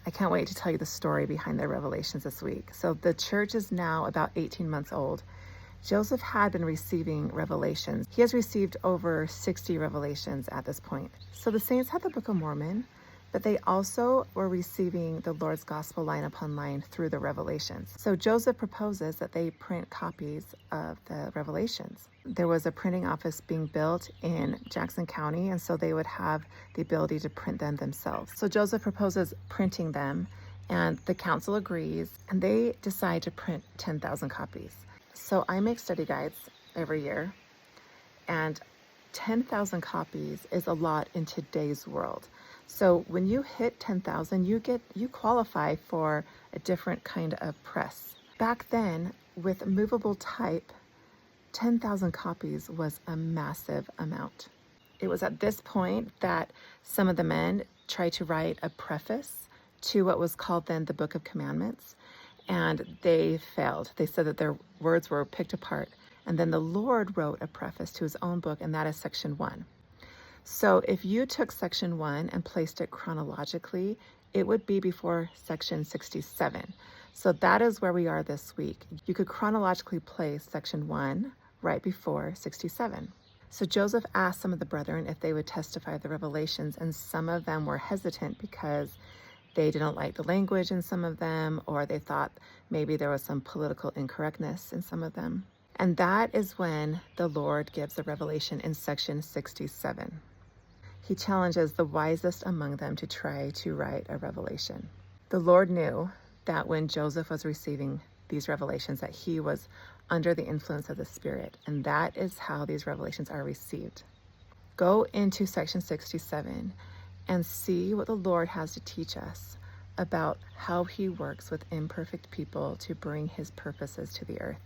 I can't wait to tell you the story behind the revelations this week. So the church is now about 18 months old. Joseph had been receiving revelations. He has received over 60 revelations at this point. So the saints had the Book of Mormon, but they also were receiving the Lord's Gospel line upon line through the revelations. So Joseph proposes that they print copies of the revelations. There was a printing office being built in Jackson County, and so they would have the ability to print them themselves. So Joseph proposes printing them, and the council agrees, and they decide to print 10,000 copies. So I make study guides every year, and 10,000 copies is a lot in today's world. So when you hit 10,000, you qualify for a different kind of press. Back then, with movable type, 10,000 copies was a massive amount. It was at this point that some of the men tried to write a preface to what was called then the Book of Commandments, and they failed. They said that their words were picked apart. And then the Lord wrote a preface to his own book, and that is section 1. So if you took section 1 and placed it chronologically, it would be before section 67. So that is where we are this week. You could chronologically place section 1 right before 67. So Joseph asked some of the brethren if they would testify the revelations, and some of them were hesitant because they didn't like the language in some of them, or they thought maybe there was some political incorrectness in some of them. And that is when the Lord gives a revelation in section 67. He challenges the wisest among them to try to write a revelation. The Lord knew that when Joseph was receiving these revelations, that he was under the influence of the Spirit, and that is how these revelations are received. Go into section 67 and see what the Lord has to teach us about how he works with imperfect people to bring his purposes to the earth.